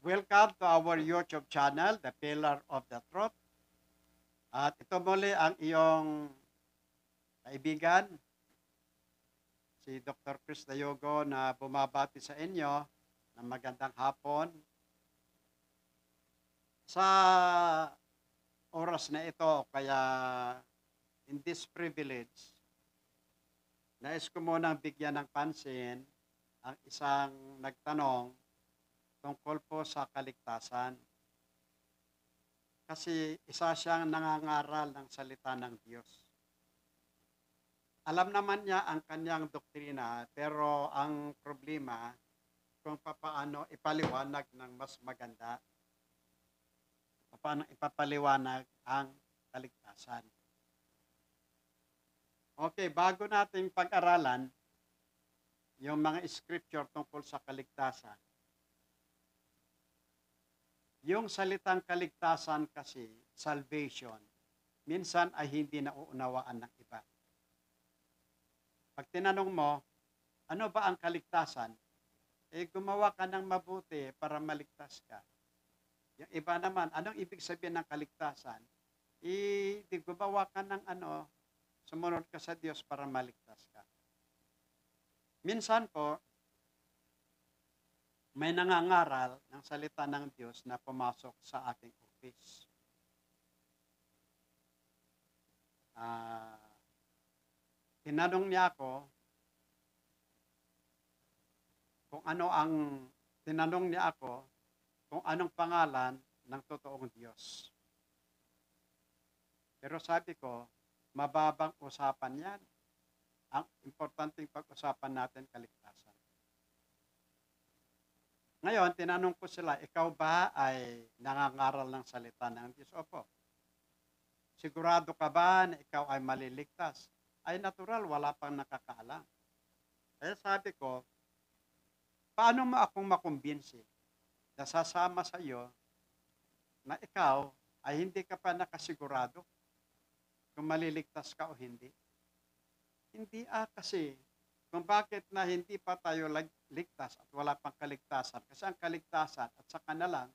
Welcome to our YouTube channel, The Pillar of the Truth. At ito muli ang iyong kaibigan, si Dr. Chris Dayogo na bumabati sa inyo ng magandang hapon. Sa oras na ito, kaya in this privilege, nais ko munang bigyan ng pansin ang isang nagtanong tungkol po sa kaligtasan. Kasi isa siyang nangangaral ng salita ng Diyos. Alam naman niya ang kanyang doktrina, pero ang problema kung paano ipaliwanag ng mas maganda, paano ipapaliwanag ang kaligtasan. Okay, bago nating pag-aralan yung mga scripture tungkol sa kaligtasan, yung salitang kaligtasan kasi, salvation, minsan ay hindi nauunawaan ng iba. Pag tinanong mo, ano ba ang kaligtasan? Gumawa ka ng mabuti para maligtas ka. Yung iba naman, anong ibig sabihin ng kaligtasan? Gumawa ka ng sumunod ka sa Diyos para maligtas ka. Minsan po, may nangangaral ng salita ng Diyos na pumasok sa ating office. Tinanong niya ako kung anong pangalan ng totoong Diyos. Pero sabi ko, mababang usapan yan. Ang importanteng pag-usapan natin, kaligtasan. Ngayon, tinanong ko sila, ikaw ba ay nangangaral ng salita ng Diyos? Opo. Sigurado ka ba na ikaw ay maliligtas? Ay natural, wala pang nakakaalam. Kaya sabi ko, paano mo akong makumbinsi na sasama sa iyo na ikaw ay hindi ka pa nakasigurado kung maliligtas ka o hindi? Hindi kasi kung bakit na hindi pa tayo ligtas at wala pang kaligtasan. Kasi ang kaligtasan at saka na lang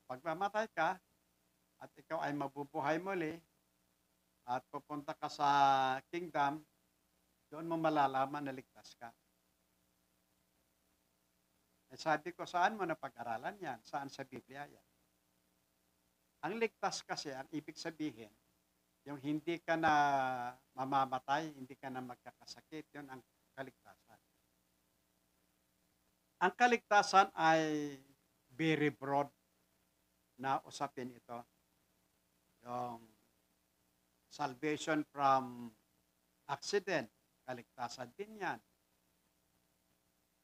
pag mamatay ka at ikaw ay mabubuhay muli at pupunta ka sa kingdom, doon mo malalaman na ligtas ka. Sabi ko, saan mo napag-aralan yan? Saan sa Biblia yan? Ang ligtas kasi, ang ibig sabihin, yung hindi ka na mamamatay, hindi ka na magkakasakit, yun ang kaligtasan. Ang kaligtasan ay very broad na usapin ito. Yung salvation from accident, kaligtasan din yan.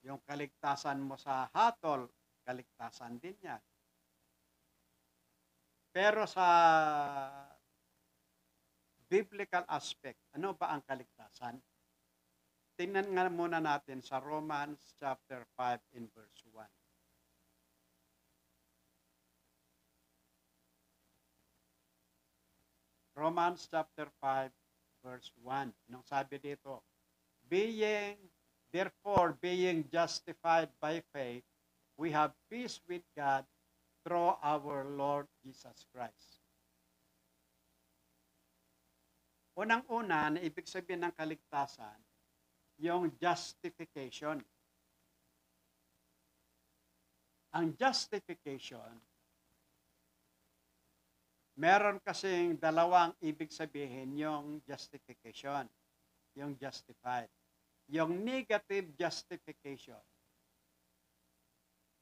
Yung kaligtasan mo sa hatol, kaligtasan din yan. Pero sa biblical aspect, ano ba ang kaligtasan? Tingnan nga muna natin sa Romans chapter 5 in verse 1. Romans chapter 5 verse 1. Nung sabi dito, therefore being justified by faith, we have peace with God through our Lord Jesus Christ. Unang-una na ibig sabihin ng kaligtasan, yung justification. Ang justification, meron kasing dalawang ibig sabihin yung justification, yung justified. Yung negative justification.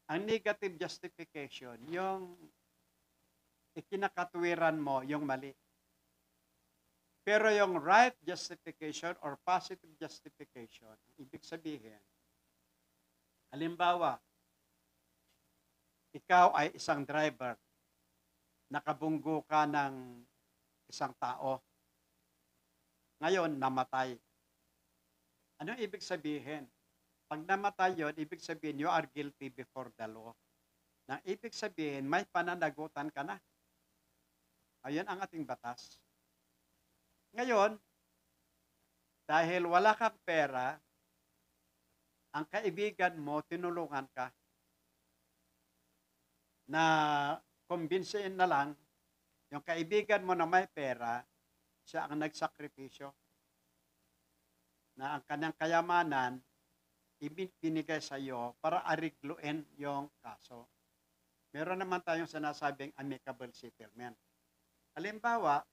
Ang negative justification, yung ikinakatwiran mo, yung mali. Pero yung right justification or positive justification, ibig sabihin, halimbawa, ikaw ay isang driver, nakabunggo ka ng isang tao. Ngayon, namatay. Anong ibig sabihin? Pag namatay yun, ibig sabihin, you are guilty before the law. Nang ibig sabihin, may pananagutan ka na. Ayun ang ating batas. Ngayon, dahil wala kang pera, Ang kaibigan mo, tinulungan ka na kumbinsihin na lang yung kaibigan mo na may pera, siya ang nagsakripisyo na ang kanyang kayamanan ibinigay sa iyo para arigluin yung kaso. Meron naman tayong sinasabing amicable settlement. Halimbawa,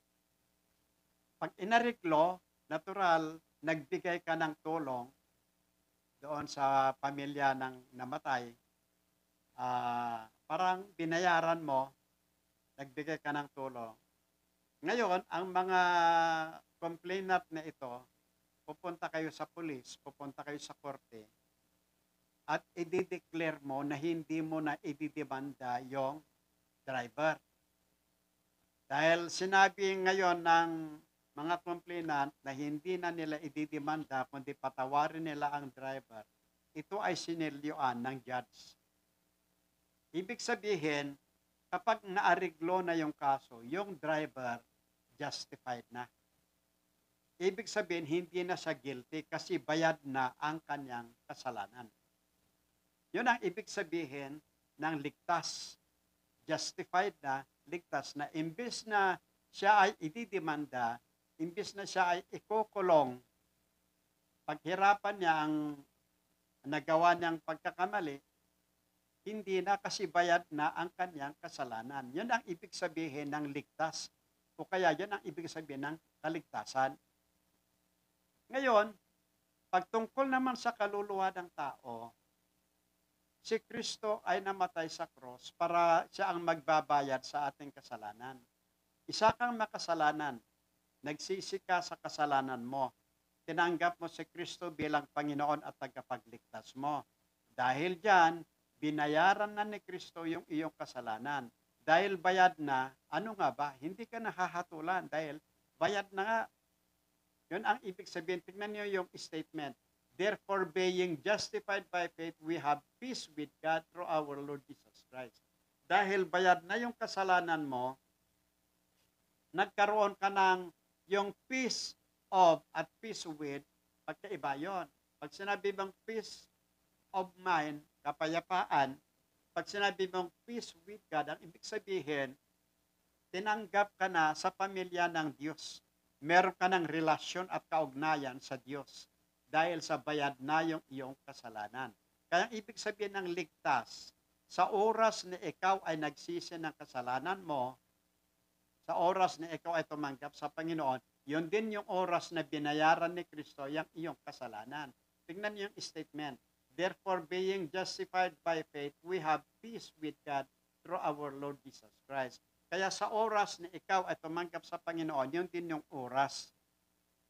pag inariglo, natural, nagbigay ka ng tulong doon sa pamilya ng namatay, parang binayaran mo, nagbigay ka ng tulong. Ngayon, ang mga complainant na ito, pupunta kayo sa pulis, pupunta kayo sa korte, at i-declare mo na hindi mo na ididemanda yung driver. Dahil sinabi ngayon ng mga complainant na hindi na nila ididemanda kundi patawarin nila ang driver, ito ay sinilyoan ng judge. Ibig sabihin, kapag naariglo na yung kaso, yung driver justified na. Ibig sabihin, hindi na siya guilty kasi bayad na ang kanyang kasalanan. Yun ang ibig sabihin ng ligtas. Justified na, ligtas na. Imbes na siya ay ididemanda, imbes na siya ay ikukulong, paghirapan niya ang nagawa niyang pagkakamali, hindi na kasi bayad na ang kanyang kasalanan. Yun ang ibig sabihin ng ligtas. O kaya yun ang ibig sabihin ng kaligtasan. Ngayon, pagtungkol naman sa kaluluwa ng tao, si Kristo ay namatay sa cross para siya ang magbabayad sa ating kasalanan. Isa kang makasalanan, nagsisi ka sa kasalanan mo, tinanggap mo si Kristo bilang Panginoon at tagapagligtas mo. Dahil diyan, binayaran na ni Kristo yung iyong kasalanan. Dahil bayad na, ano nga ba? Hindi ka nahahatulan dahil bayad na nga. Yun ang ibig sabihin. Tingnan niyo yung statement. Therefore, being justified by faith, we have peace with God through our Lord Jesus Christ. Dahil bayad na yung kasalanan mo, nagkaroon ka ng yung peace of at peace with, pagkaiba yun. Pag sinabi mong peace of mind, kapayapaan, pag sinabi mong peace with God, ang ibig sabihin, tinanggap ka na sa pamilya ng Diyos. Meron ka ng relasyon at kaugnayan sa Diyos dahil sa bayad na yung iyong kasalanan. Kaya ang ibig sabihin ng ligtas, sa oras na ikaw ay nagsisi ng kasalanan mo, sa oras na ikaw ay tumanggap sa Panginoon, yun din yung oras na binayaran ni Kristo yung iyong kasalanan. Tingnan niyo yung statement. Therefore, being justified by faith, we have peace with God through our Lord Jesus Christ. Kaya sa oras na ikaw ay tumanggap sa Panginoon, yun din yung oras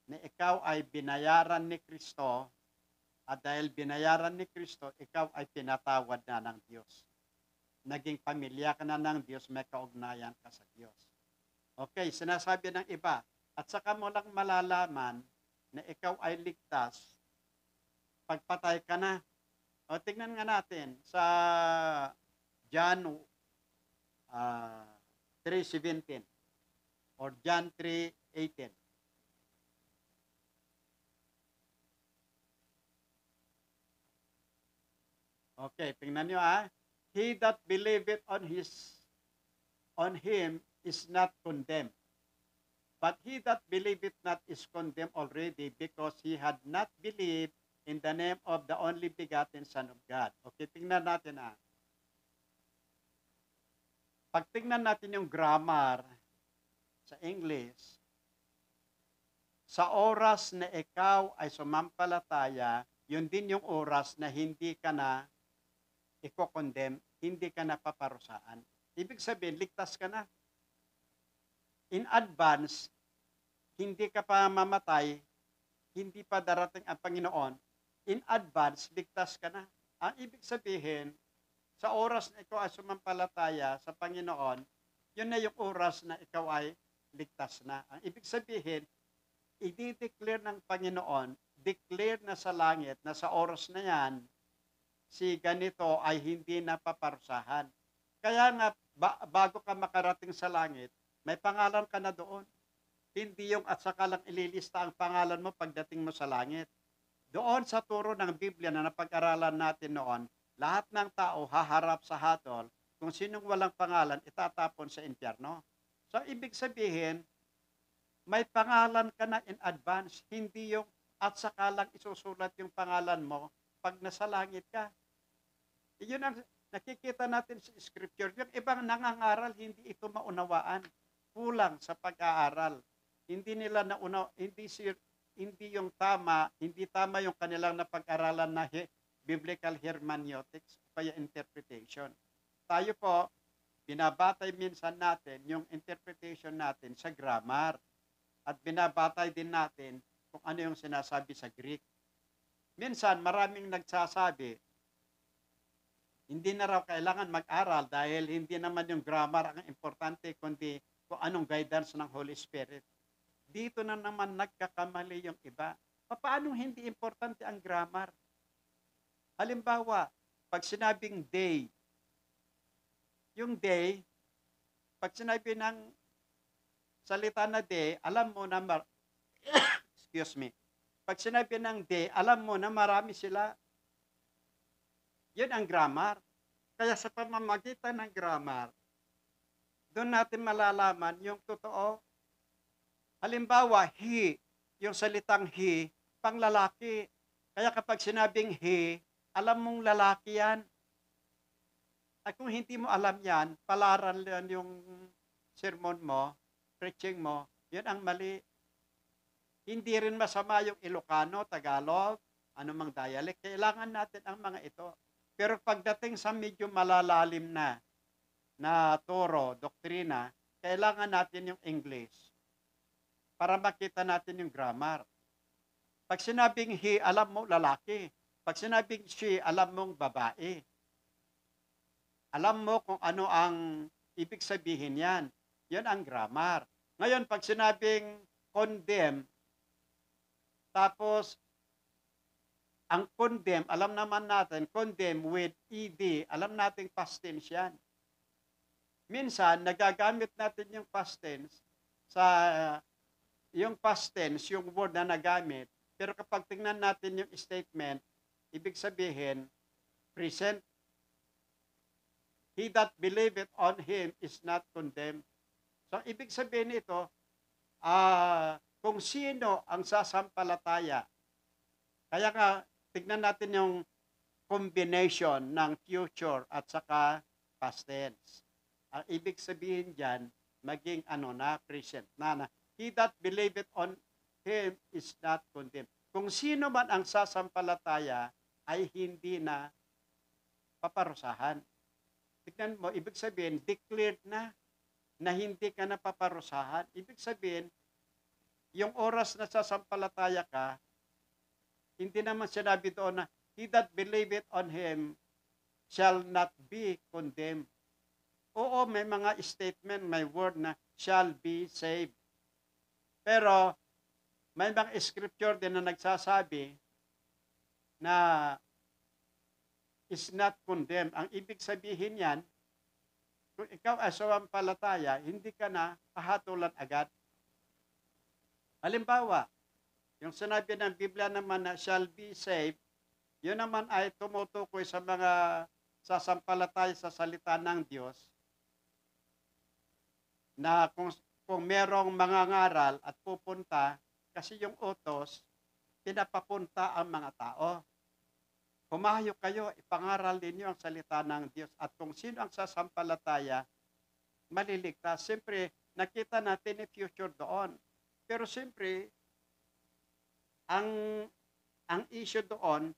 na ikaw ay binayaran ni Kristo, at dahil binayaran ni Kristo, ikaw ay pinatawad na ng Diyos. Naging pamilya ka na ng Diyos, may kaugnayan ka sa Diyos. Okay, sinasabi ng iba, at saka mo lang malalaman na ikaw ay ligtas, pagpatay ka na. O, tignan nga natin sa John 3:17 or John 3:18. Okay, tingnan nyo He that believeth on him is not condemned. But he that believeth not is condemned already because he had not believed in the name of the only begotten Son of God. Okay, tingnan natin Pag tingnan natin yung grammar sa English, sa oras na ikaw ay sumampalataya, yun din yung oras na hindi ka na iko-condemn, hindi ka na paparusaan. Ibig sabihin, ligtas ka na. In advance, hindi ka pa mamatay, hindi pa darating ang Panginoon, in advance, ligtas ka na. Ang ibig sabihin, sa oras na ikaw ay sumampalataya sa Panginoon, yun na yung oras na ikaw ay ligtas na. Ang ibig sabihin, i-declare ng Panginoon, declare na sa langit na sa oras na yan, si ganito ay hindi napaparusahan. Kaya nga, bago ka makarating sa langit, may pangalan ka na doon. Hindi yung at saka lang ililista ang pangalan mo pagdating mo sa langit. Doon sa turo ng Biblia na napag-aralan natin noon, lahat ng tao haharap sa hatol, kung sinong walang pangalan, itatapon sa impyerno. So, ibig sabihin, may pangalan ka na in advance, hindi yung at saka lang isusulat yung pangalan mo pag nasa langit ka. Yun ang nakikita natin sa scripture. Yung ibang nangangaral, hindi ito maunawaan. Kulang sa pag-aaral. Hindi nila hindi yung tama, hindi tama yung kanilang napag-aralan na biblical hermeneutics o kaya interpretation. Tayo po, binabatay minsan natin yung interpretation natin sa grammar at binabatay din natin kung ano yung sinasabi sa Greek. Minsan, maraming nagsasabi, hindi na raw kailangan mag-aral dahil hindi naman yung grammar ang importante, kundi kung anong guidance ng Holy Spirit. Dito na naman nagkakamali yung iba. Paano hindi importante ang grammar? Halimbawa, pag sinabing day, yung day, pag sinabi ng salita na day, alam mo na, excuse me, pag sinabi ng day, alam mo na marami sila. Yun ang grammar. Kaya sa pamamagitan ng grammar, doon natin malalaman yung totoo. Halimbawa, he, yung salitang he, panglalaki. Kaya kapag sinabing he, alam mong lalaki yan. At kung hindi mo alam yan, palaran yan yung sermon mo, preaching mo, yun ang mali. Hindi rin masama yung Ilocano, Tagalog, anumang dialect. Kailangan natin ang mga ito. Pero pagdating sa medyo malalalim na turo, doktrina, kailangan natin yung English para makita natin yung grammar. Pag sinabing he, alam mo lalaki. Pag sinabing she, alam mong babae. Alam mo kung ano ang ibig sabihin yan. Yan ang grammar. Ngayon, pag sinabing condemn, tapos ang condemn, alam naman natin, condemn with ed, alam natin past tense yan. Minsan, nagagamit natin yung past tense yung past tense, yung word na nagamit, pero kapag tingnan natin yung statement, ibig sabihin, present. He that believeth on him is not condemned. So, ibig sabihin nito, kung sino ang sasampalataya, kaya nga, tignan natin yung combination ng future at saka past tense. Ang ibig sabihin dyan, maging present na. He that believeth on him is not condemned. Kung sino man ang sasampalataya, ay hindi na paparusahan. Tignan mo, ibig sabihin, declared na hindi ka na paparusahan. Ibig sabihin, yung oras na sasampalataya ka, hindi naman sinabi doon na, he that believeth on him shall not be condemned. Oo, may mga statement, may word na shall be saved. Pero, may mga scripture din na nagsasabi na is not condemned. Ang ibig sabihin yan, kung ikaw ay sawampalataya, hindi ka na pahatulan agad. Halimbawa, yung sinabi ng Biblia naman na shall be saved, yun naman ay tumutukoy sa mga sasampalataya sa salita ng Diyos na kung merong mangangaral at pupunta, kasi yung utos, pinapapunta ang mga tao. Humayo kayo, ipangaral ninyo ang salita ng Diyos. At kung sino ang sasampalataya, maliligtas. Siyempre, nakita natin yung future doon. Pero siyempre, ang issue doon,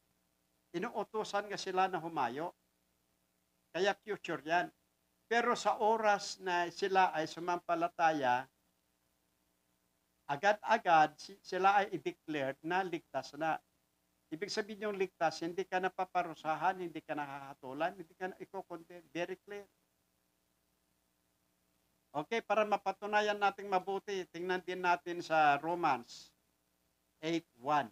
inuutosan nga sila na humayo. Kaya future yan. Pero sa oras na sila ay sumampalataya, agad-agad sila ay i-declared na ligtas na. Ibig sabihin yung ligtas, hindi ka na paparusahan, hindi ka na hahatulan, hindi ka na i-condemn. Very clear. Okay, para mapatunayan natin mabuti, tingnan din natin sa Romans 8:1.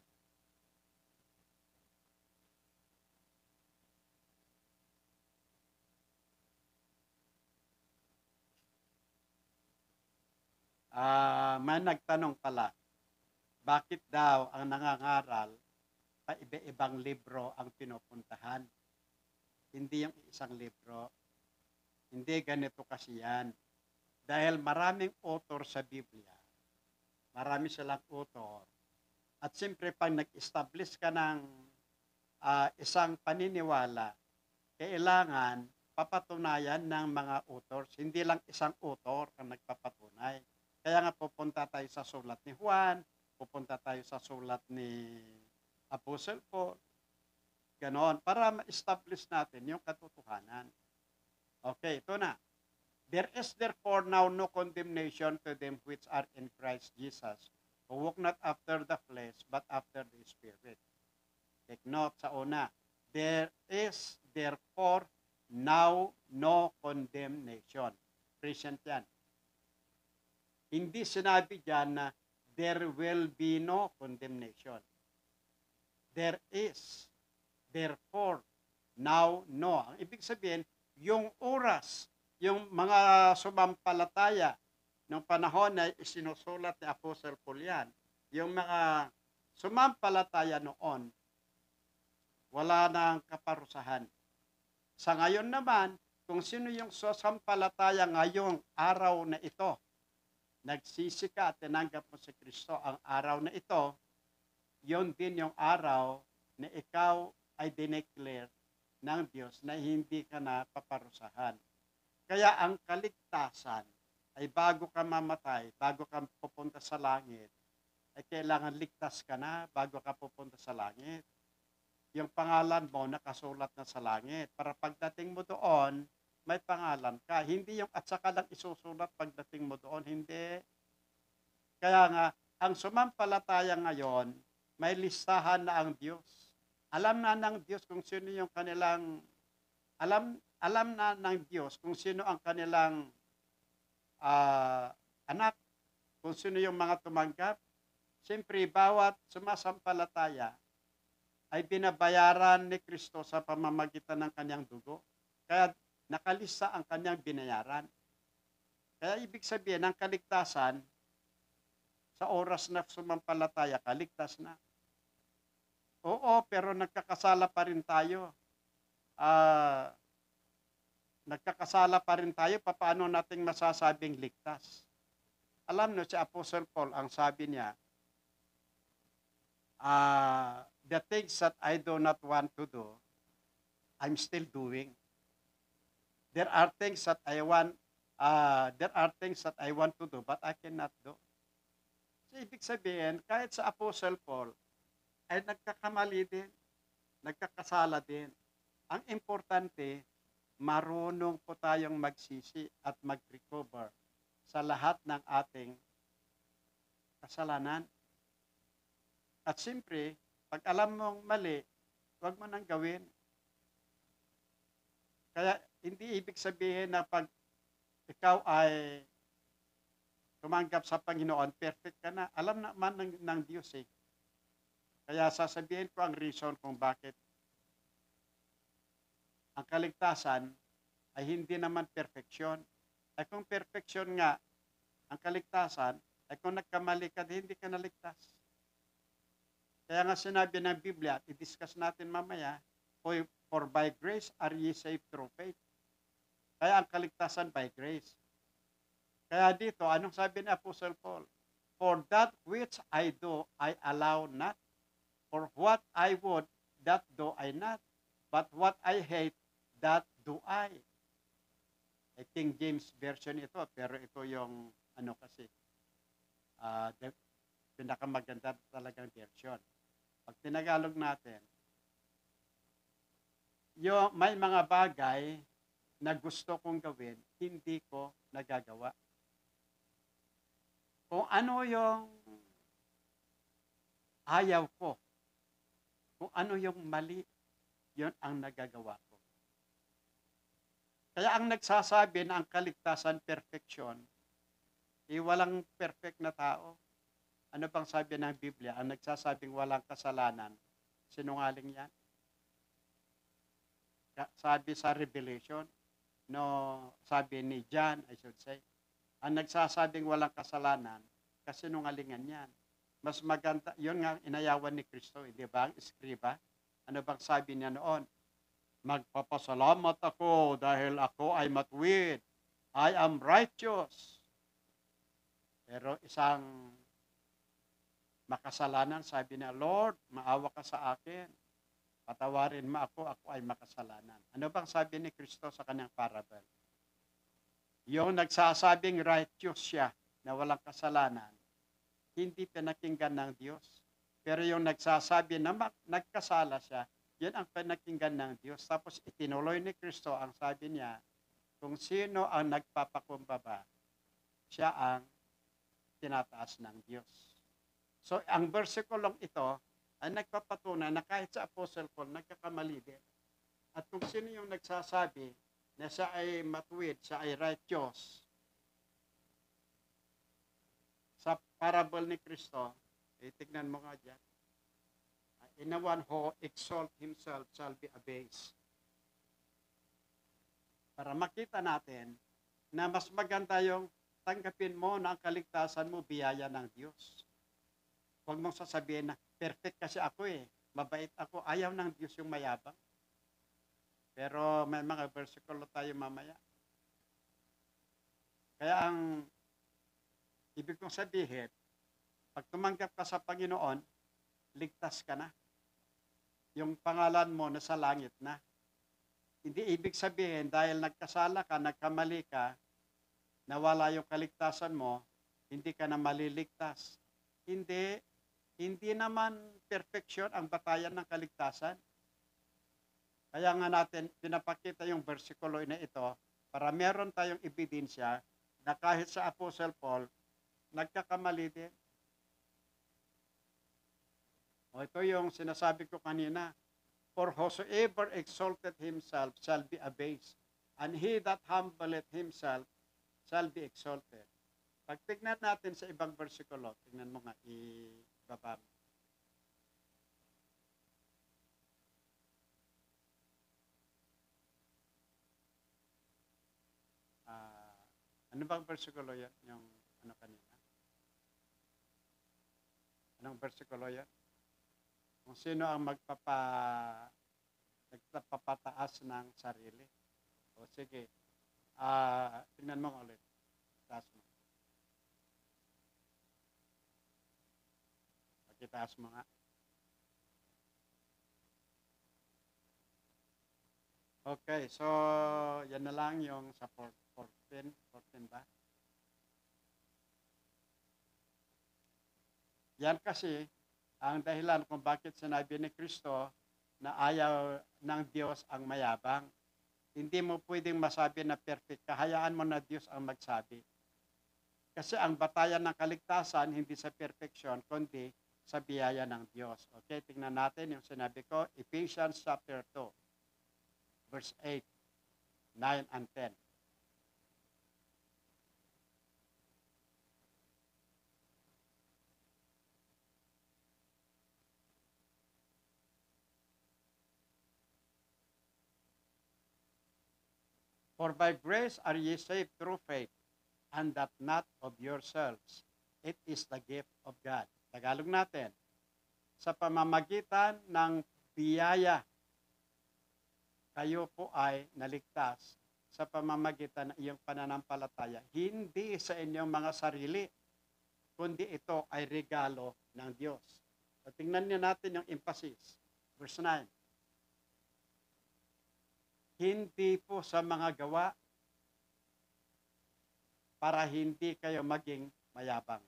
May nagtanong pala, bakit daw ang nangangaral paiba-ibang libro ang pinupuntahan. Hindi yung isang libro. Hindi ganito kasi yan. Dahil maraming author sa Biblia, marami silang author. At siyempre, pag nag-establish ka ng isang paniniwala, kailangan papatunayan ng mga authors. Hindi lang isang author ang nagpapatunay. Kaya nga pupunta tayo sa sulat ni Juan, pupunta tayo sa sulat ni Apostle Paul, ganon, para ma-establish natin yung katotohanan. Okay, ito na. There is therefore now no condemnation to them which are in Christ Jesus, who walk not after the flesh, but after the Spirit. Take note sa una. There is therefore now no condemnation. Present yan. Hindi sinabi dyan na there will be no condemnation. There is. Therefore, now, no. Ang ibig sabihin, yung oras, yung mga sumampalataya nung panahon na isinusulat ni Apostle Paul yan, yung mga sumampalataya noon, wala nang kaparusahan. Sa ngayon naman, kung sino yung sumampalataya ngayong araw na ito, nagsisi ka at tinanggap mo si Kristo ang araw na ito, yon din yung araw na ikaw ay dineclare ng Diyos na hindi ka na paparusahan. Kaya ang kaligtasan ay bago ka mamatay, bago ka pupunta sa langit, ay kailangan ligtas ka na bago ka pupunta sa langit. Yung pangalan mo nakasulat na sa langit. Para pagdating mo doon, may pangalan ka. Hindi yung at saka lang isusulat pagdating mo doon. Hindi. Kaya nga, ang sumampalataya ngayon, may listahan na ang Diyos. Alam na ng Diyos kung sino yung kanilang, alam na ng Diyos kung sino ang kanilang anak, kung sino yung mga tumanggap. Siyempre, bawat sumasampalataya ay binabayaran ni Kristo sa pamamagitan ng kanyang dugo. Kaya nakalista ang kanyang binayaran. Kaya ibig sabihin, ang kaligtasan, sa oras na sumampalataya, kaligtas na. Oo, pero nagkakasala pa rin tayo. Nagkakasala pa rin tayo, paano nating masasabing ligtas? Alam nyo, si Apostle Paul, ang sabi niya, the things that I do not want to do, I'm still doing. There are things that I want to do, but I cannot do. So, ibig sabihin, kahit sa Apostle Paul, ay nagkakamali din, nagkakasala din. Ang importante, marunong po tayong magsisi at mag-recover sa lahat ng ating kasalanan. At siyempre, pag alam mong mali, huwag mo nang gawin. Kaya hindi ibig sabihin na pag ikaw ay tumanggap sa Panginoon, perfect ka na. Alam naman ng Diyos eh. Kaya sasabihin ko ang reason kung bakit ang kaligtasan ay hindi naman perfeksyon. Ay kung perfeksyon nga, ang kaligtasan, ay kung nagkamali ka, hindi ka naligtas. Kaya nga sinabi ng Biblia, at i-discuss natin mamaya, for by grace are ye saved through faith. Kaya ang kaligtasan by grace. Kaya dito, anong sabi ni Apostle Paul? For that which I do, I allow not. For what I would, that do I not. But what I hate, that do I. King James Version ito, pero ito yung, kasi, pinakamaganda talagang version. Pag tinagalog natin, may mga bagay na gusto kong gawin, hindi ko nagagawa. Kung ano yung ayaw ko, kung ano yung mali, yun ang nagagawa ko. Kaya ang nagsasabi na ang kaligtasan, perfection, walang perfect na tao. Ano bang sabi ng Biblia? Ang nagsasabing walang kasalanan, sinungaling yan. Sabi sa Revelation, sabi ni John, I should say, ang nagsasabing walang kasalanan, kasinungalingan yan. Mas maganda, yun nga inayawan ni Kristo, hindi ba? Ang eskriba. Ano bang sabi niya noon? Magpapasalamat ako dahil ako ay matuwid. I am righteous. Pero isang makasalanan, sabi niya, Lord, maawa ka sa akin. Patawarin mo ako ay makasalanan. Ano bang sabi ni Kristo sa kanyang parable? Yung nagsasabing righteous siya na walang kasalanan, hindi pinakinggan ng Diyos. Pero yung nagsasabi na nagkasala siya, yan ang pinakinggan ng Diyos. Tapos itinuloy ni Kristo, ang sabi niya, kung sino ang nagpapakumbaba, siya ang tinataas ng Diyos. So, ang versikulong ito ay nagpapatunay na kahit sa Apostle Paul, nagkakamali din. At kung sino yung nagsasabi na siya ay matuwid, siya ay righteous, sa parable ni Kristo, tignan mo nga dyan, in the one who exalt himself shall be abased. Para makita natin na mas maganda yung tanggapin mo na ang kaligtasan mo biyaya ng Diyos. Huwag mong sasabihin na perfect kasi ako mabait ako. Ayaw ng Diyos yung mayabang. Pero may mga versikulo tayo mamaya. Kaya ang ibig kong sabihin, pag tumanggap ka sa Panginoon, ligtas ka na. Yung pangalan mo nasa langit na. Hindi ibig sabihin dahil nagkasala ka, nagkamali ka, nawala yung kaligtasan mo, hindi ka na maliligtas. Hindi naman perfection ang batayan ng kaligtasan. Kaya nga natin pinapakita yung versikulo na ito para meron tayong ebidensya na kahit sa Apostle Paul, nagkakamali din. O ito yung sinasabi ko kanina, for whosoever exalted himself shall be abased, and he that humbleth himself shall be exalted. Pag tignan natin sa ibang versikulo, tignan mo nga, ibaba mo. Ano bang versikulo yan? Yung ano kanina? Anong versikulo yan? Kung sino ang nagpapataas ng sarili. O sige, tingnan mo ulit. Taas mo. Pagkitaas mo nga. Okay, so yan na lang yung sa 14 ba? Yan kasi ang dahilan kung bakit sinabi ni Kristo na ayaw ng Diyos ang mayabang. Hindi mo pwedeng masabi na perfect. Kahayaan mo na Diyos ang magsabi. Kasi ang batayan ng kaligtasan, hindi sa perfection, kundi sa biyaya ng Diyos. Okay, tingnan natin yung sinabi ko, Ephesians chapter 2, verse 8, 9, and 10. For by grace are ye saved through faith, and that not of yourselves. It is the gift of God. Tagalog natin. Sa pamamagitan ng biyaya, kayo po ay naligtas sa pamamagitan ng iyong pananampalataya. Hindi sa inyong mga sarili, kundi ito ay regalo ng Diyos. So, tingnan niyo natin yung emphasis. Verse 9. Hindi po sa mga gawa para hindi kayo maging mayabang.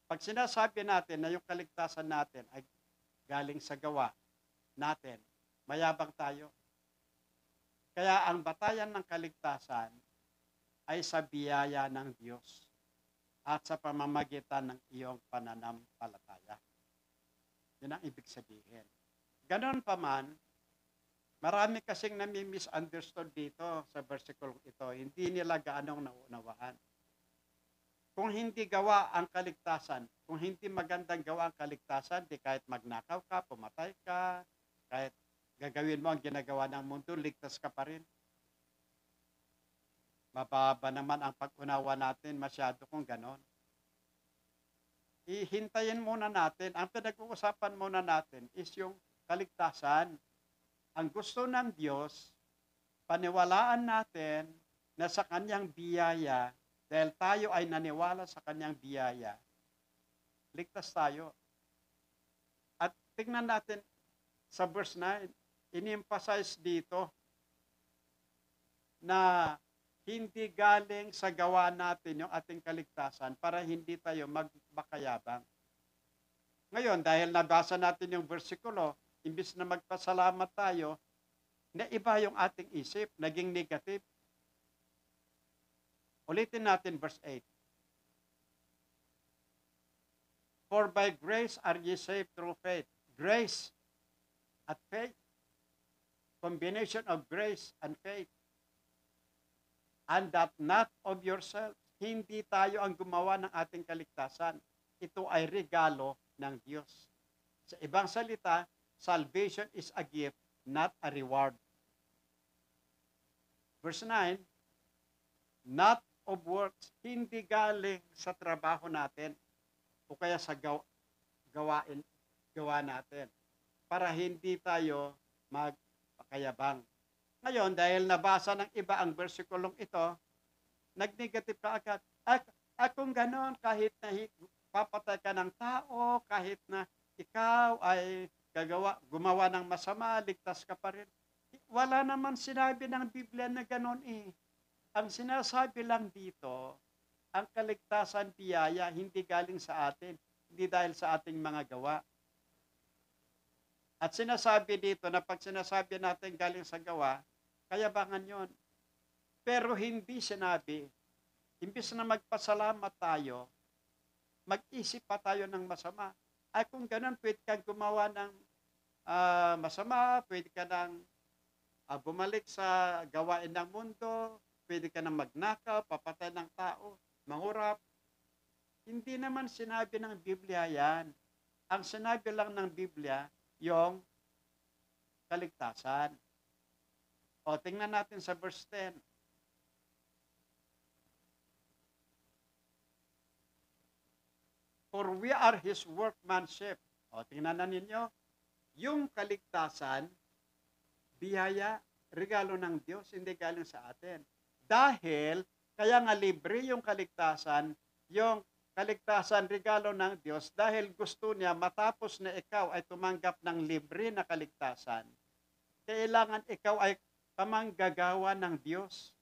Pag sinasabi natin na yung kaligtasan natin ay galing sa gawa natin, mayabang tayo. Kaya ang batayan ng kaligtasan ay sa biyaya ng Diyos at sa pamamagitan ng iyong pananampalataya. Yun ang ibig sabihin. Ganon pa man, marami kasing nami-misunderstood dito sa versikulong ito. Hindi nila gaanong naunawaan. Kung hindi gawa ang kaligtasan, kung hindi magandang gawa ang kaligtasan, di kahit magnakaw ka, pumatay ka, kahit gagawin mo ang ginagawa ng mundo, ligtas ka pa rin. Mababa naman ang pag-unawa natin masyado kung ganon. ihintayin muna natin. Ang pinag-uusapan muna natin is yung kaligtasan. Ang gusto ng Diyos, paniwalaan natin na sa kanyang biyaya, dahil tayo ay naniwala sa kanyang biyaya, ligtas tayo. At tingnan natin sa verse 9, in-emphasize dito na hindi galing sa gawa natin yung ating kaligtasan para hindi tayo magbakayabang. Ngayon, dahil nabasa natin yung versikulo, imbis na magpasalamat tayo, naiba yung ating isip, naging negative. Ulitin natin verse 8. For by grace are ye saved through faith. Grace at faith. Combination of grace and faith. And that not of yourself. Hindi tayo ang gumawa ng ating kaligtasan. Ito ay regalo ng Diyos. Sa ibang salita, salvation is a gift, not a reward. Verse 9, not of works, hindi galing sa trabaho natin o kaya sa gawa natin para hindi tayo magpakayabang. Ngayon, dahil nabasa ng iba ang versikulong ito, nag-negative ka agad. Kung ganon, kahit na papatay ka ng tao, kahit na ikaw ay gumawa ng masama, ligtas ka pa rin. Wala naman sinabi ng Biblia na ganon eh. Ang sinasabi lang dito, ang kaligtasan biyaya, hindi galing sa atin, hindi dahil sa ating mga gawa. At sinasabi dito na pag sinasabi natin galing sa gawa, kayabangan yon. Pero hindi sinabi, imbis na magpasalamat tayo, mag-isip pa tayo ng masama. Ay kung ganun, pwede kang gumawa ng masama, pwede ka nang bumalik sa gawain ng mundo, pwede ka nang magnakaw, papatay ng tao, mangurap. Hindi naman sinabi ng Biblia yan. Ang sinabi lang ng Biblia, yung kaligtasan. O, tingnan natin sa verse 10. For we are His workmanship. O, tingnan na ninyo. Yung kaligtasan, biyaya, regalo ng Diyos, hindi galing sa atin. Dahil, kaya nga libre yung kaligtasan regalo ng Diyos dahil gusto niya matapos na ikaw ay tumanggap ng libre na kaligtasan, kailangan ikaw ay kamanggagawa ng Diyos.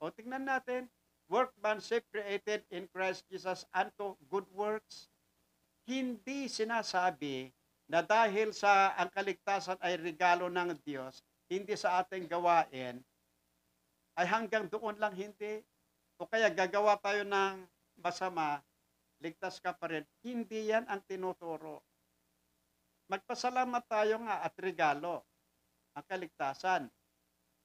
O tingnan natin, workmanship created in Christ Jesus unto good works. Hindi sinasabi na dahil sa ang kaligtasan ay regalo ng Diyos, hindi sa ating gawain, ay hanggang doon lang hindi. O kaya gagawa tayo ng masama, ligtas ka pa rin. Hindi yan ang tinuturo. Magpasalamat tayo nga at regalo ang kaligtasan.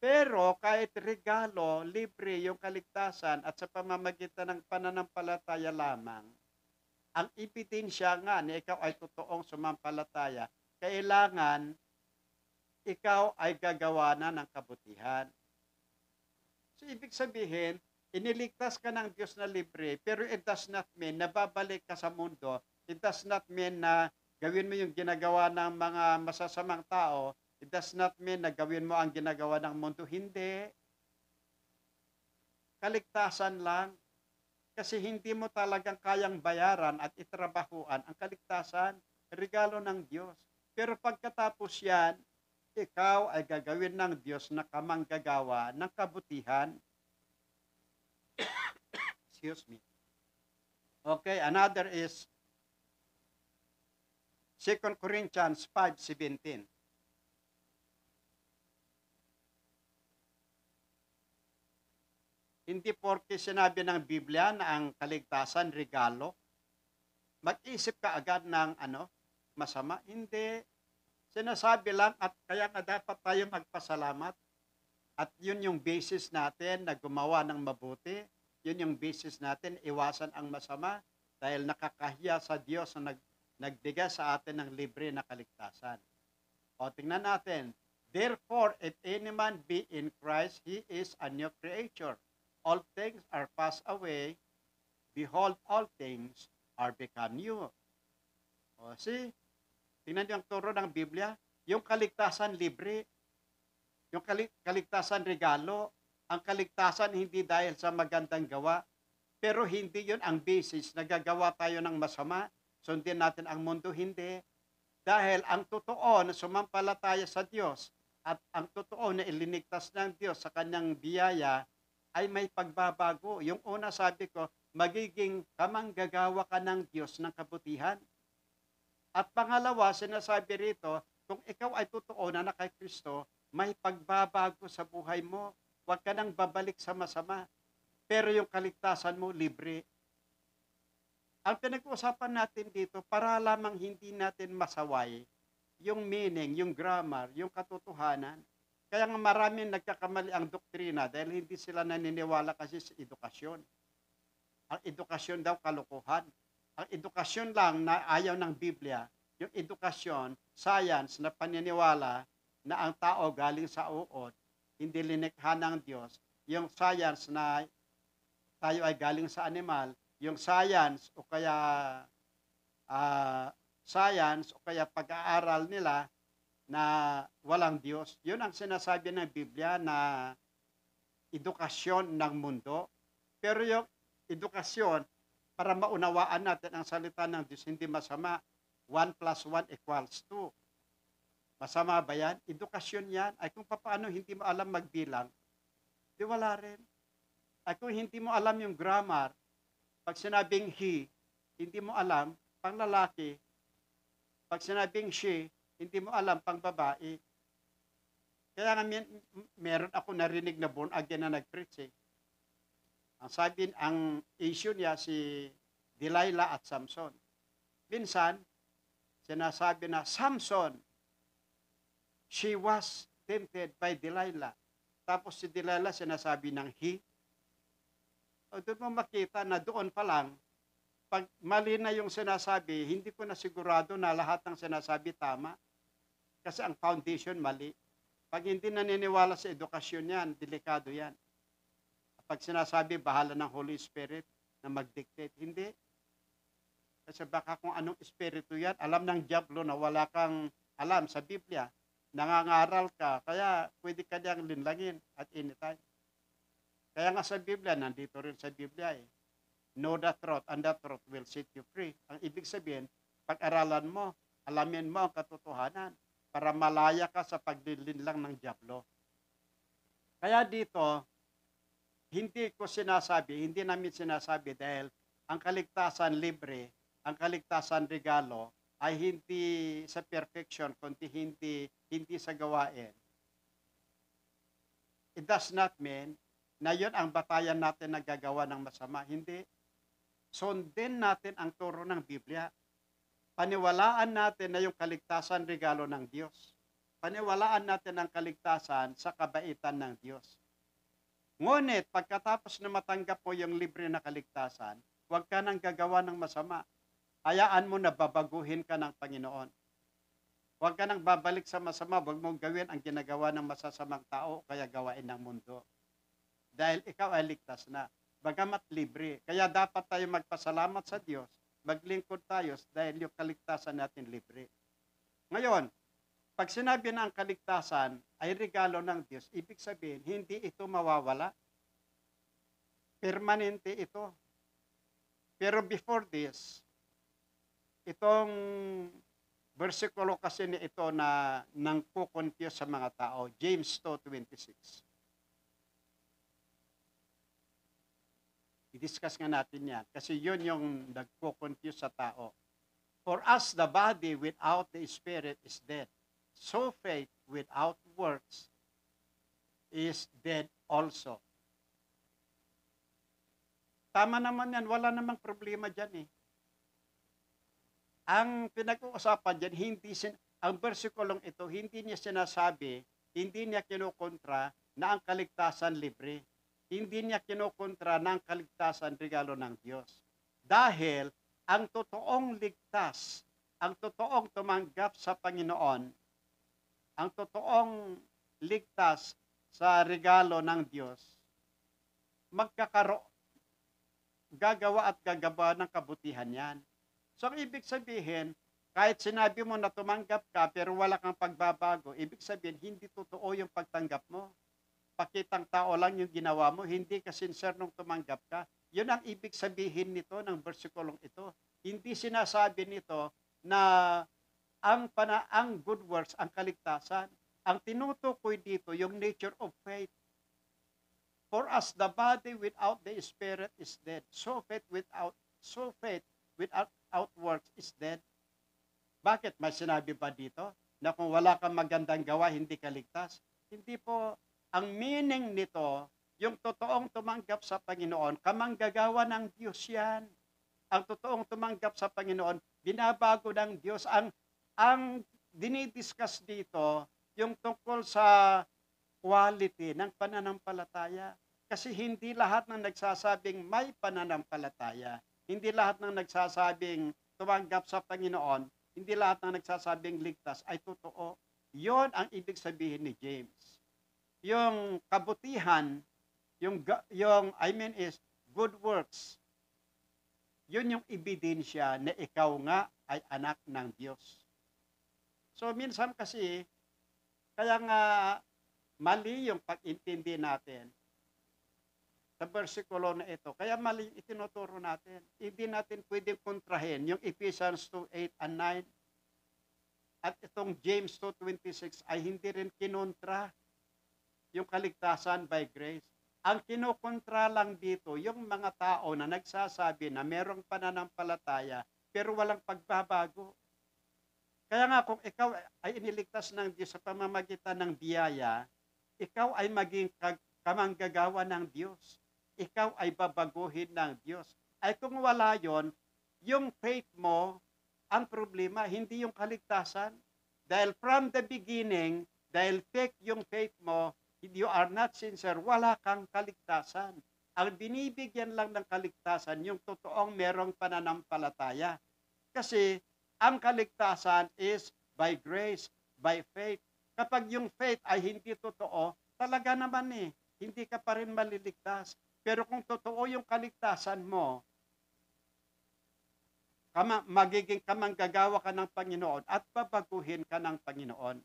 Pero kahit regalo, libre yung kaligtasan at sa pamamagitan ng pananampalataya lamang, ang ebidensya nga na ikaw ay totoong sumampalataya, kailangan ikaw ay gagawa na ng kabutihan. So ibig sabihin, iniligtas ka ng Diyos na libre, pero it does not mean na babalik ka sa mundo. It does not mean na gawin mo yung ginagawa ng mga masasamang tao. It does not mean na gawin mo ang ginagawa ng mundo. Hindi. Kaligtasan lang. Kasi hindi mo talagang kayang bayaran at itrabahuan ang kaligtasan, regalo ng Diyos. Pero pagkatapos yan, ikaw ay gagawin ng Diyos na kamanggagawa ng kabutihan. Excuse me. Okay, another is 2 Corinthians 5:17. Hindi porke sinabi ng Biblia na ang kaligtasan regalo, mag-isip ka agad ng masama. Hindi. Sinasabi lang at kaya nga dapat tayo magpasalamat. At yun yung basis natin na gumawa ng mabuti. Yun yung basis natin, iwasan ang masama dahil nakakahiya sa Diyos na nagbigay sa atin ng libre na kaligtasan. O tingnan natin, therefore, if any man be in Christ, he is a new creature. All things are passed away. Behold, all things are become new. O, see? Tingnan niyo ang turo ng Biblia. Yung kaligtasan libre. Yung kaligtasan regalo. Ang kaligtasan hindi dahil sa magandang gawa. Pero hindi yun ang basis. Nagagawa tayo ng masama. Sundin natin ang mundo. Hindi. Dahil ang totoo na sumampalataya sa Diyos at ang totoo na ilinigtas ng Diyos sa kanyang biyaya ay may pagbabago. Yung una sabi ko, magiging kamanggagawa ka ng Diyos ng kabutihan. At pangalawa, sinasabi rito, kung ikaw ay totoo na kay Kristo, may pagbabago sa buhay mo. Huwag ka nang babalik sa masama. Pero yung kaligtasan mo, libre. Ang pinag-uusapan natin dito, para lamang hindi natin masaway yung meaning, yung grammar, yung katotohanan. Kaya nga maraming nagkakamali ang doktrina dahil hindi sila naniniwala kasi sa edukasyon. Ang edukasyon daw kalokohan. Ang edukasyon lang na ayaw ng Biblia, yung edukasyon, science na paniniwala na ang tao galing sa uod, hindi linikha ng Diyos. Yung science na tayo ay galing sa animal, yung science o kaya pag-aaral nila na walang Diyos. Yun ang sinasabi ng Biblia na edukasyon ng mundo. Pero yung edukasyon, para maunawaan natin ang salita ng Diyos, hindi masama. 1 plus 1 equals 2. Masama ba yan? Edukasyon yan. Ay kung paano hindi mo alam magbilang, di wala rin. Ay kung hindi mo alam yung grammar, pag sinabing he, hindi mo alam, pang lalaki. Pag sinabing she, hindi mo alam, pang babae. Kaya nga meron ako narinig na born again na nag-preach. Ang sabi, ang issue niya si Delilah at Samson. Minsan, sinasabi na, Samson, she was tempted by Delilah. Tapos si Delilah sinasabi ng he. O doon mo makita na doon pa lang, pag mali na yung sinasabi, hindi ko na sigurado na lahat ng sinasabi tama. Kasi ang foundation mali. Pag hindi naniniwala sa edukasyon yan, delikado yan. Pag sinasabi, bahala ng Holy Spirit na mag-dictate. Hindi. Kasi baka kung anong espiritu yan, alam ng diablo na wala kang alam sa Biblia. Nangangaral ka, kaya pwede ka niyang linlangin at anytime. Kaya nga sa Biblia, nandito rin sa Biblia know the truth and the truth will set you free. Ang ibig sabihin, pag-aralan mo, alamin mo ang katotohanan para malaya ka sa paglilinlang ng diablo. Kaya dito, hindi namin sinasabi dahil ang kaligtasan libre, ang kaligtasan regalo ay hindi sa perfection, kundi hindi sa gawain. It does not mean na yun ang batayan natin na gagawa ng masama. Hindi. Sundin natin ang turo ng Biblia. Paniwalaan natin na yung kaligtasan regalo ng Diyos. Paniwalaan natin ang kaligtasan sa kabaitan ng Diyos. Ngunit, pagkatapos na matanggap mo yung libre na kaligtasan, huwag ka nang gagawa ng masama. Hayaan mo na babaguhin ka ng Panginoon. Huwag ka nang babalik sa masama, huwag mong gawin ang ginagawa ng masasamang tao, kaya gawain ng mundo. Dahil ikaw ay ligtas na, bagamat libre. Kaya dapat tayo magpasalamat sa Diyos, maglingkod tayo dahil yung kaligtasan natin libre. Ngayon, pag sinabi na ang kaligtasan ay regalo ng Diyos, ibig sabihin, hindi ito mawawala. Permanente ito. Pero before this, itong versikulo kasi ni ito na nang kukonfuse sa mga tao, James 2:26. I-discuss nga natin yan kasi yun yung nagko-confuse sa tao. For us, the body without the spirit is dead. So faith without works is dead also. Tama naman yan, wala namang problema dyan eh. Ang pinag-uusapan dyan, ang versikulong ito, hindi niya sinasabi, hindi niya kinukontra na ang kaligtasan libre. Hindi niya kinukontra ng kaligtasan regalo ng Diyos. Dahil ang totoong ligtas, ang totoong tumanggap sa Panginoon, ang totoong ligtas sa regalo ng Diyos, magkakaroon gagawa at gagawa ng kabutihan yan. So, ang ibig sabihin, kahit sinabi mo na tumanggap ka pero wala kang pagbabago, ibig sabihin, hindi totoo yung pagtanggap mo. Pakitang tao lang yung ginawa mo, hindi ka sincere nung tumanggap ka. Yun ang ibig sabihin nito ng versikulong ito. Hindi sinasabi nito na ang good works, ang kaligtasan. Ang tinutukoy dito, yung nature of faith. For us, the body without the spirit is dead. So faith without works is dead. Bakit? May sinabi ba dito na kung wala kang magandang gawa, hindi ka ligtas? Hindi po. Ang meaning nito, yung totoong tumanggap sa Panginoon, kamanggagawa ng Diyos yan. Ang totoong tumanggap sa Panginoon, binabago ng Diyos. Ang dinidiscuss dito, yung tungkol sa quality ng pananampalataya. Kasi hindi lahat ng nagsasabing may pananampalataya, hindi lahat ng nagsasabing tumanggap sa Panginoon, hindi lahat ng nagsasabing ligtas ay totoo. Yon ang ibig sabihin ni James. Yung kabutihan, yung is good works. Yun yung ebidensya na ikaw nga ay anak ng Diyos. So minsan kasi, kaya nga mali yung pag-intindi natin sa versikulo na ito. Kaya mali itinuturo natin. Hindi natin pwedeng kontrahin yung Ephesians 2:8 and 9. At itong James 2:26 ay hindi rin kinontra yung kaligtasan by grace. Ang kinukontra lang dito, yung mga tao na nagsasabi na merong pananampalataya pero walang pagbabago. Kaya nga kung ikaw ay iniligtas ng Diyos sa pamamagitan ng biyaya, ikaw ay maging kamanggagawa ng Diyos. Ikaw ay babaguhin ng Diyos. Ay kung wala yon, yung faith mo, ang problema, hindi yung kaligtasan. Dahil from the beginning, dahil fake yung faith mo, you are not sincere, wala kang kaligtasan. Ang binibigyan lang ng kaligtasan, yung totoong merong pananampalataya. Kasi ang kaligtasan is by grace, by faith. Kapag yung faith ay hindi totoo, talaga naman hindi ka pa rin maliligtas. Pero kung totoo yung kaligtasan mo, magiging kamanggagawa ka ng Panginoon at babaguhin ka ng Panginoon.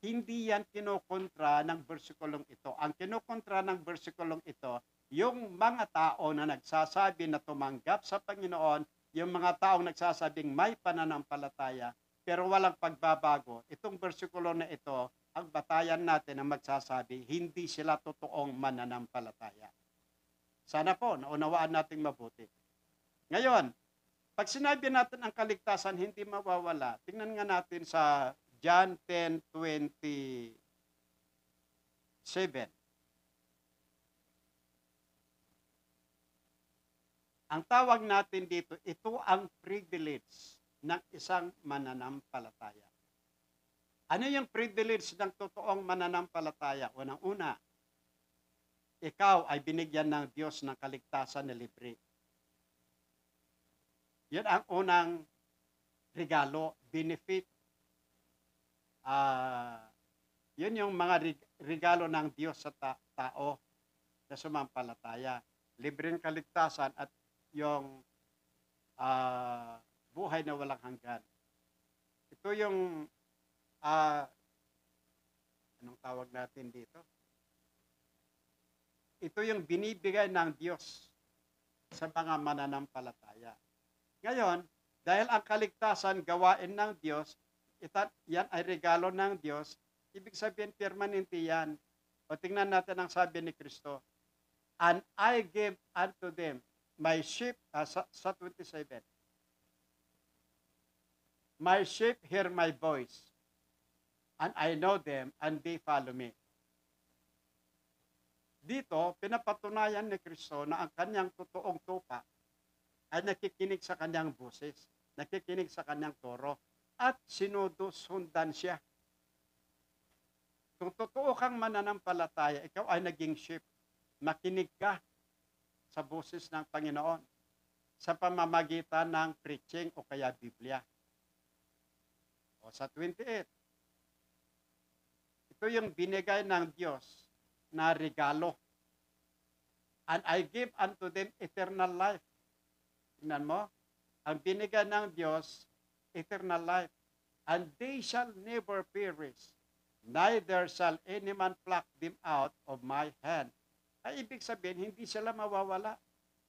Hindi yan kinukontra ng versikulong ito. Ang kinukontra ng versikulong ito, yung mga tao na nagsasabi na tumanggap sa Panginoon, yung mga taong nagsasabing may pananampalataya, pero walang pagbabago. Itong versikulo na ito, ang batayan natin ang magsasabi, hindi sila totoong mananampalataya. Sana po, naunawaan natin mabuti. Ngayon, pag sinabi natin ang kaligtasan hindi mawawala, tingnan nga natin sa John 10:27. Ang tawag natin dito, ito ang privilege ng isang mananampalataya. Ano yung privilege ng totoong mananampalataya? Unang-una, ikaw ay binigyan ng Diyos ng kaligtasan na libre. Yan ang unang regalo, benefit. Yun yung mga regalo ng Diyos sa tao na sumampalataya. Libreng kaligtasan at yung buhay na walang hanggan. Ito yung anong tawag natin dito? Ito yung binibigay ng Diyos sa mga mananampalataya. Ngayon, dahil ang kaligtasan gawain ng Diyos, yan ay regalo ng Diyos, ibig sabihin permanente yan. O tingnan natin ang sabi ni Kristo, and I give unto them my sheep, sa 27, my sheep hear my voice, and I know them, and they follow me. Dito, pinapatunayan ni Kristo na ang kanyang totoong tupa ay nakikinig sa kanyang boses, nakikinig sa kanyang turo, at sinusundan siya. Kung totoo kang mananampalataya, ikaw ay naging sheep, makinig ka sa boses ng Panginoon sa pamamagitan ng preaching o kaya Biblia. O sa 28, ito yung binigay ng Diyos na regalo. And I give unto them eternal life. Tingnan mo, ang binigyan ng Diyos, eternal life. And they shall never perish, neither shall any man pluck them out of my hand. Ay ibig sabihin, hindi sila mawawala.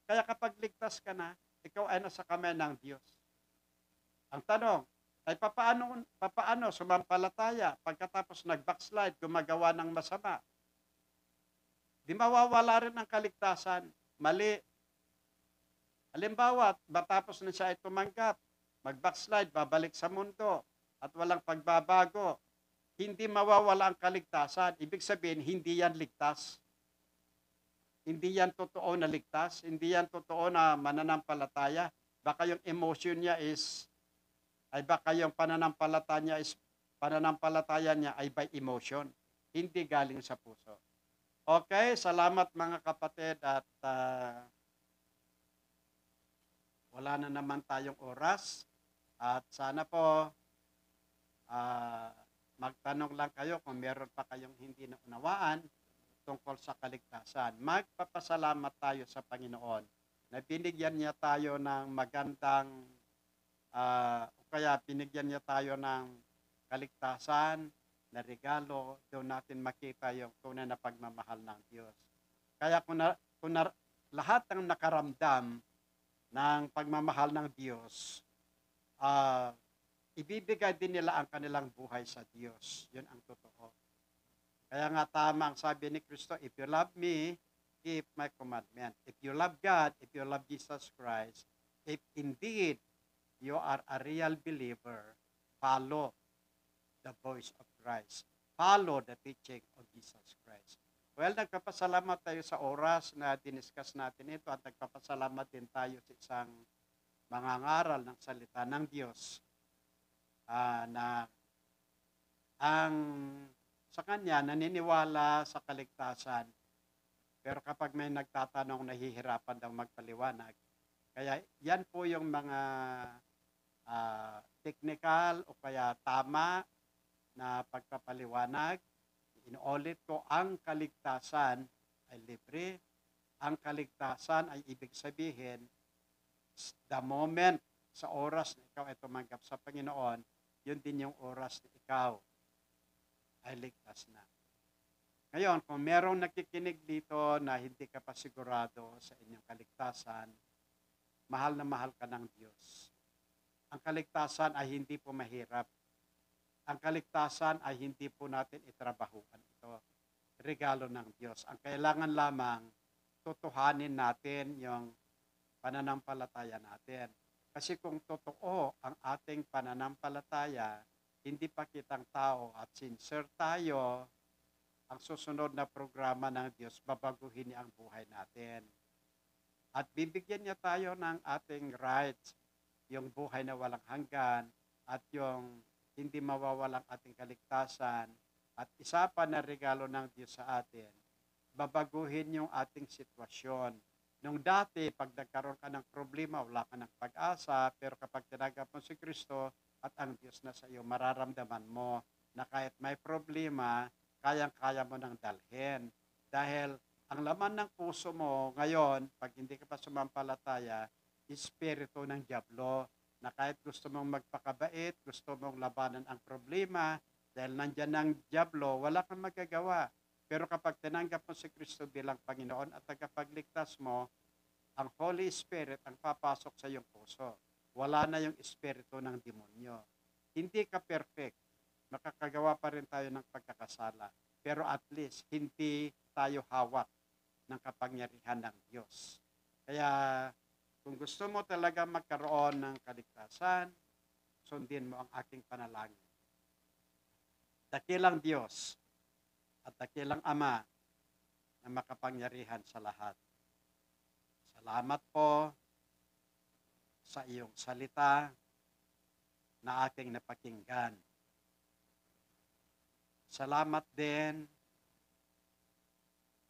Kaya kapag ligtas ka na, ikaw ay nasa kamay ng Diyos. Ang tanong, ay papaano sumampalataya pagkatapos nag-backslide, gumagawa ng masama? Di mawawala rin ang kaligtasan. Mali. Halimbawa, matapos na siya ay tumanggap, mag-backslide, babalik sa mundo, at walang pagbabago, hindi mawawala ang kaligtasan. Ibig sabihin, hindi yan ligtas. Hindi yan totoo na ligtas. Hindi yan totoo na mananampalataya. Baka yung emotion niya baka yung pananampalataya niya ay by emotion. Hindi galing sa puso. Okay, salamat mga kapatid at wala na naman tayong oras. At sana po magtanong lang kayo kung meron pa kayong hindi naunawaan tungkol sa kaligtasan. Magpapasalamat tayo sa Panginoon na binigyan niya tayo ng magandang o kaya binigyan niya tayo ng kaligtasan na regalo, doon natin makita yung tunay na pagmamahal ng Diyos. Kaya kung lahat ng nakaramdam ng pagmamahal ng Diyos, ibibigay din nila ang kanilang buhay sa Diyos. Yun ang totoo. Kaya nga tama ang sabi ni Kristo, if you love me, keep my commandment. If you love God, if you love Jesus Christ, if indeed you are a real believer, follow the voice of Christ. Follow the teaching of Jesus Christ. Well, nagpapasalamat tayo sa oras na diniscuss natin ito at nagpapasalamat din tayo sa isang mangangaral ng salita ng Diyos na sa kanya naniniwala sa kaligtasan. Pero kapag may nagtatanong, nahihirapan daw magpaliwanag. Kaya yan po yung mga technical o kaya tama na pagpapaliwanag. Inuulit ko, ang kaligtasan ay libre. Ang kaligtasan ay ibig sabihin, the moment, sa oras na ikaw ay tumanggap sa Panginoon, yun din yung oras na ikaw ay ligtas na. Ngayon, kung merong nakikinig dito na hindi ka pa sigurado sa inyong kaligtasan, mahal na mahal ka ng Diyos. Ang kaligtasan ay hindi po mahirap. Ang kaligtasan ay hindi po natin itrabahuan ito. Regalo ng Diyos. Ang kailangan lamang, tutuhanin natin yung pananampalataya natin. Kasi kung totoo ang ating pananampalataya, hindi pa kitang tao at sincere tayo, ang susunod na programa ng Diyos, babaguhin niya ang buhay natin. At bibigyan niya tayo ng ating rights, yung buhay na walang hanggan, at yung hindi mawawalang ating kaligtasan, at isa pa na regalo ng Diyos sa atin, babaguhin yung ating sitwasyon. Nung dati, pag nagkaroon ka ng problema, wala ka ng pag-asa, pero kapag tinanggap mo si Kristo at ang Diyos na sa iyo, mararamdaman mo na kahit may problema, kayang-kaya mo nang dalhin. Dahil ang laman ng puso mo ngayon, pag hindi ka pa sumampalataya, espiritu ng dyablo, na kahit gusto mong magpakabait, gusto mong labanan ang problema, dahil nandyan ang dyablo, wala kang magagawa. Pero kapag tinanggap mo si Kristo bilang Panginoon at tagapagligtas mo, ang Holy Spirit ang papasok sa iyong puso. Wala na yung espiritu ng demonyo. Hindi ka perfect. Makakagawa pa rin tayo ng pagkakasala. Pero at least, hindi tayo hawak ng kapangyarihan ng Diyos. Kaya, kung gusto mo talaga magkaroon ng kaligtasan, sundin mo ang aking panalangin. Dakilang Diyos at dakilang Ama na makapangyarihan sa lahat. Salamat po sa iyong salita na aking napakinggan. Salamat din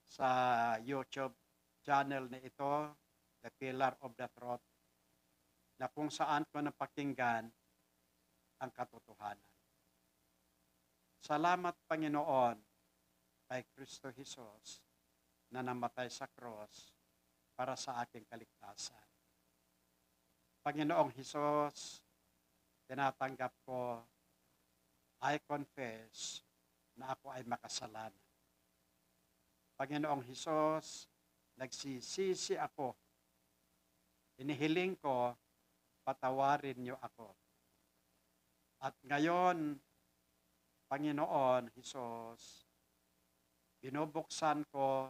sa YouTube channel na ito, The Pillar of the Truth, na kung saan ko napakinggan ang katotohanan. Salamat, Panginoon, kay Kristo Jesus na namatay sa cross para sa aking kaligtasan. Panginoong Hesus, tinatanggap ko, I confess na ako ay makasalanan. Panginoong Hesus, nagsisisi ako. Inihiling ko, patawarin niyo ako. At ngayon, Panginoon Hesus, binubuksan ko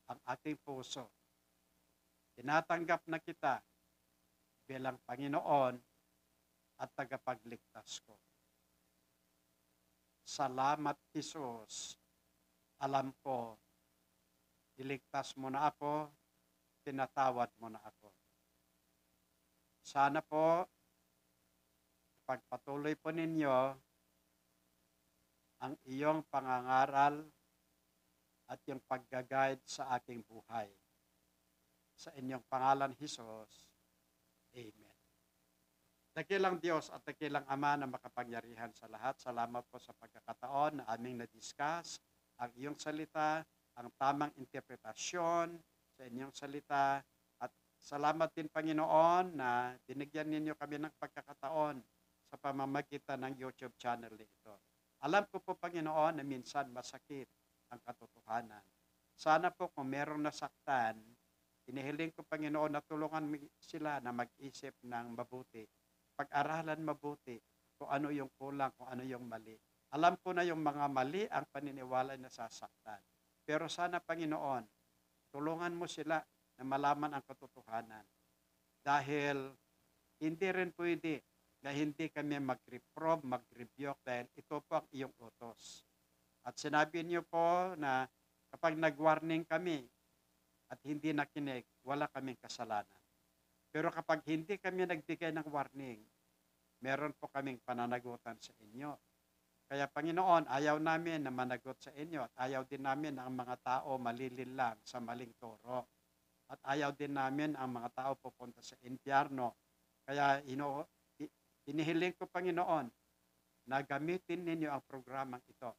ang aking puso. Tinatanggap na kita bilang Panginoon at tagapagligtas ko. Salamat, Hesus. Alam ko, iligtas mo na ako, tinatawad mo na ako. Sana po, pagpatuloy po ninyo ang iyong pangangaral at yung pagga-guide sa aking buhay. Sa inyong pangalan, Hesus. Amen. Dakilang Diyos at dakilang Ama na makapangyarihan sa lahat. Salamat po sa pagkakataon na aming na-discuss ang iyong salita, ang tamang interpretasyon sa inyong salita. At salamat din, Panginoon, na binigyan ninyo kami ng pagkakataon sa pamamagitan ng YouTube channel nito. Alam ko po, Panginoon, na minsan masakit ang katotohanan. Sana po kung merong nasaktan, inihiling ko, Panginoon, na tulungan sila na mag-isip ng mabuti. Pag-aralan mabuti kung ano yung kulang, kung ano yung mali. Alam ko na yung mga mali ang paniniwala na sasaktan. Pero sana, Panginoon, tulungan mo sila na malaman ang katotohanan. Dahil hindi rin pwede na hindi kami mag-reprobe, mag-rebuke dahil ito po ang iyong utos. At sinabi niyo po na kapag nag-warning kami at hindi nakinig, wala kaming kasalanan. Pero kapag hindi kami nagbigay ng warning, meron po kaming pananagutan sa inyo. Kaya Panginoon, ayaw namin na managot sa inyo at ayaw din namin ang mga tao malilinlang sa maling turo. At ayaw din namin ang mga tao pupunta sa impyerno. Kaya inihiling ko, Panginoon, na gamitin ninyo ang programang ito.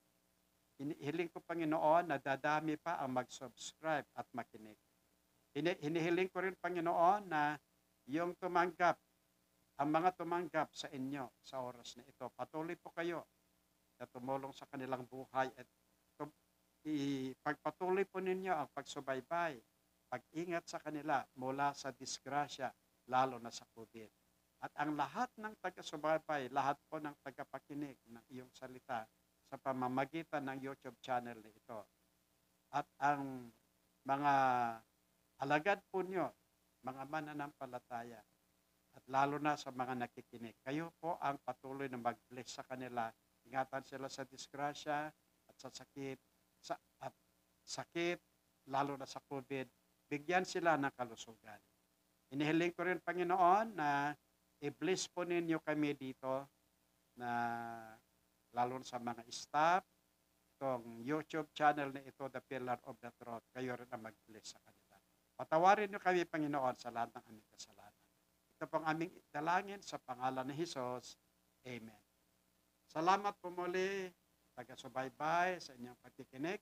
Inihiling ko, Panginoon, na dadami pa ang mag-subscribe at makinig. Hinihiling ko rin, Panginoon, na yung tumanggap, ang mga tumanggap sa inyo sa oras na ito, patuloy po kayo na tumulong sa kanilang buhay at ipagpatuloy po ninyo ang pagsubaybay, pag-ingat sa kanila mula sa disgrasya, lalo na sa COVID. At ang lahat ng taga-subaybay, lahat po ng tagapakinig ng iyong salita sa pamamagitan ng YouTube channel na ito. At ang mga alagad po nyo, mga mananampalataya, at lalo na sa mga nakikinig. Kayo po ang patuloy na mag-bless sa kanila. Ingatan sila sa disgrasya at sa sakit, lalo na sa COVID. Bigyan sila ng kalusugan. Inihiling ko rin, Panginoon, na i-bless po ninyo kami dito na lalo sa mga staff, itong YouTube channel na ito, The Pillar of the Truth. Kayo rin ang mag-bless sa kanila. Patawarin niyo kami, Panginoon, sa lahat ng aming kasalanan. Ito pong aming dalangin sa pangalan ni Jesus. Amen. Salamat po muli, taga-subaybay sa inyong pagkikinig.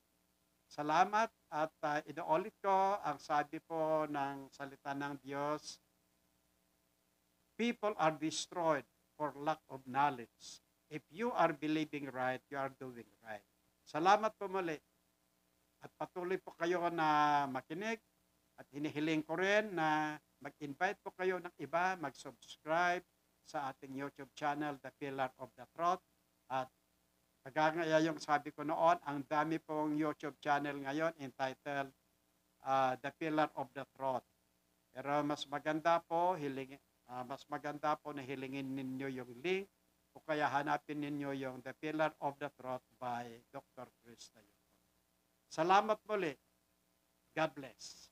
Salamat at inuulit ko ang sabi po ng salita ng Diyos. People are destroyed for lack of knowledge. If you are believing right, you are doing right. Salamat po muli. At patuloy po kayo na makinig. At hinihiling ko rin na mag-invite po kayo ng iba, mag-subscribe sa ating YouTube channel, The Pillar of the Truth. At kagaya yung sabi ko noon, ang dami pong YouTube channel ngayon entitled The Pillar of the Truth. Pero mas maganda po na hilingin ninyo yung link o kaya hanapin ninyo yung The Pillar of the Truth by Dr. Chris Tayo. Salamat muli. God bless.